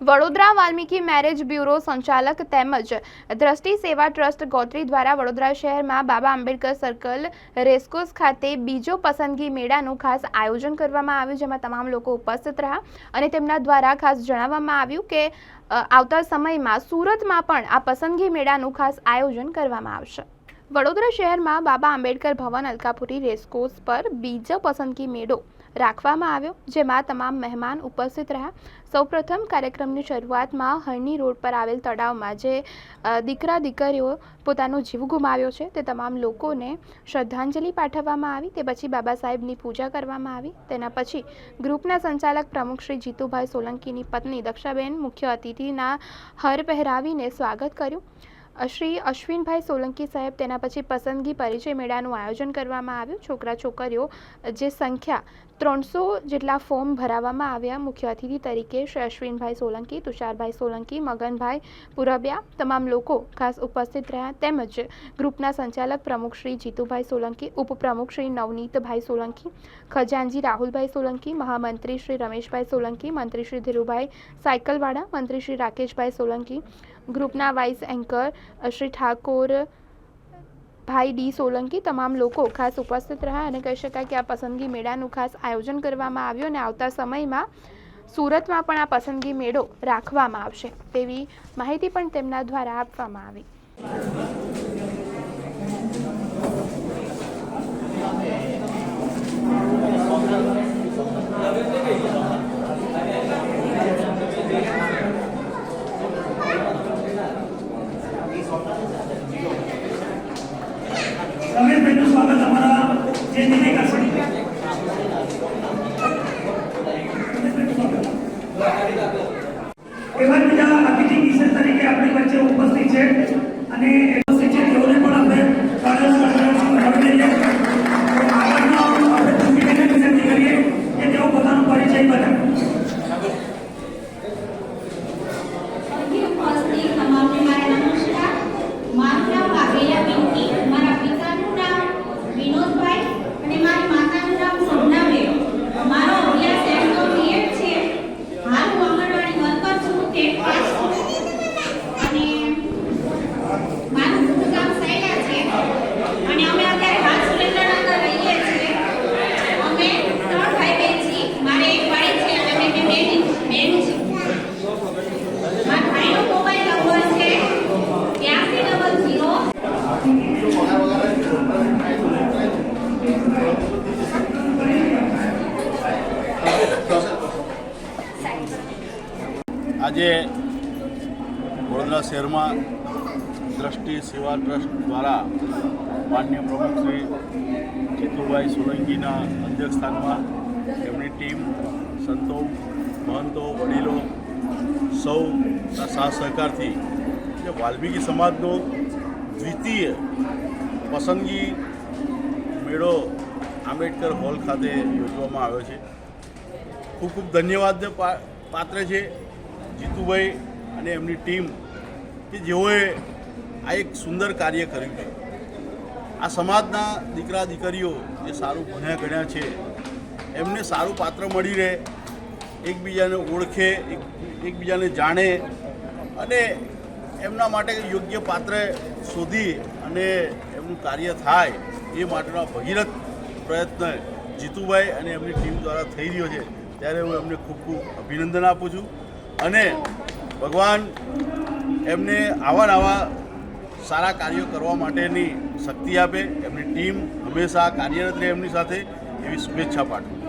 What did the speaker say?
Vadodara Valmiki marriage bureau સંચાલક તેમજ દ્રષ્ટિ સેવા ટ્રસ્ટ ગોત્રી દ્વારા વડોદરા શહેરમાં બાબા આંબેડકર સર્કલ રેસકોર્સ ખાતે બીજો પસંદગી મેળાનું ખાસ આયોજન કરવામાં આવ્યું, જેમાં તમામ લોકો ઉપસ્થિત રહ્યા અને તેમના દ્વારા ખાસ જણાવવામાં આવ્યું કે આવતા સમયમાં સુરતમાં પણ આ પસંદગી મેળાનું ખાસ આયોજન કરવામાં આવશે। વડોદરા શહેરમાં બાબા આંબેડકર ભવન અલકાપુરી રેસકોર્સ પર બીજો પસંદગી મેળો રાખવામાં આવ્યો, જેમાં તમામ મહેમાન ઉપસ્થિત રહ્યા। સૌપ્રથમ કાર્યક્રમની શરૂઆતમાં હરણી રોડ પર આવેલ તળાવમાં જે દીકરા દીકરીઓ પોતાનો જીવ ગુમાવ્યો છે તે તમામ લોકોને શ્રદ્ધાંજલિ પાઠવવામાં આવી। તે પછી બાબા સાહેબની પૂજા કરવામાં આવી। તેના પછી ગ્રુપના સંચાલક પ્રમુખ શ્રી જીતુભાઈ સોલંકીની પત્ની દક્ષાબેન મુખ્ય અતિથિના હાર પહેરાવીને સ્વાગત કર્યું। શ્રી અશ્વિનભાઈ સોલંકી સાહેબ તેના પછી પસંદગી પરિચય મેળાનું આયોજન કરવામાં આવ્યું। છોકરા છોકરીઓ જે સંખ્યા 300 જેટલા ફોર્મ ભરાવવામાં આવ્યા। મુખ્ય અતિથિ તરીકે શ્રી અશ્વિનભાઈ સોલંકી, તુષારભાઈ સોલંકી, મગનભાઈ પુરબિયા તમામ લોકો ખાસ ઉપસ્થિત રહ્યા। તેમજ ગ્રુપના સંચાલક પ્રમુખ શ્રી જીતુભાઈ સોલંકી, ઉપપ્રમુખ શ્રી નવનીતભાઈ સોલંકી, ખજાનજી રાહુલભાઈ સોલંકી, મહામંત્રી શ્રી રમેશભાઈ સોલંકી, મંત્રી શ્રી ધીરુભાઈ સાયકલવાળા, મંત્રી શ્રી રાકેશભાઈ સોલંકી, ગ્રુપના વાઇસ એન્કર શ્રી ઠાકોર ભાઈ ડી સોલંકી તમામ લોકો ખાસ ઉપસ્થિત રહ્યા અને કહી શકાય કે આ પસંદગી મેળાનું ખાસ આયોજન કરવામાં આવ્યું અને આવતા સમયમાં સુરતમાં પણ આ પસંદગી મેળો રાખવામાં આવશે તેવી માહિતી પણ તેમના દ્વારા આપવામાં આવી। રમેશભાઈનું સ્વાગત અમારા જે નિર્ણય કરશે એવા બીજા અતિથિ વિશેષ તરીકે આપણી વચ્ચે ઉપસ્થિત છે અને ઉપસ્થિત છે તેઓને પણ આપણે વિનંતી કરીએ કે તેઓ પોતાનો પરિચય બતાવે। આજે વડોદરા શહેરમાં દ્રષ્ટિ સેવા ટ્રસ્ટ દ્વારા માન્ય પ્રમુખ શ્રી જીતુભાઈ સોલંકીના અધ્યક્ષસ્થાનમાં તેમની ટીમ, સંતો, મહંતો, વડીલો સૌના સાથ સહકારથી જે વાલ્મીકી સમાજનો દ્વિતીય પસંદગી મેળો આંબેડકર હોલ ખાતે યોજવામાં આવ્યો છે। ખૂબ ખૂબ ધન્યવાદને પાત્ર છે જીતુભાઈ અને એમની ટીમ કે જેઓએ આ એક સુંદર કાર્ય કર્યું છે। આ સમાજના દીકરા દીકરીઓ જે સારું ભણ્યા ગણ્યા છે એમને સારું પાત્ર મળી રહે, એકબીજાને ઓળખે, એકબીજાને જાણે અને એમના માટે યોગ્ય પાત્ર શોધી અને એમનું કાર્ય થાય એ માટેનો ભગીરથ પ્રયત્ન જીતુભાઈ અને એમની ટીમ દ્વારા થઈ રહ્યો છે। ત્યારે હું એમને ખૂબ ખૂબ અભિનંદન આપું છું અને ભગવાન એમને આવા સારા કાર્યો કરવા માટેની શક્તિ આપે, એમની ટીમ હંમેશા કાર્યરત રહે એમની સાથે એવી શુભેચ્છા પાઠવું।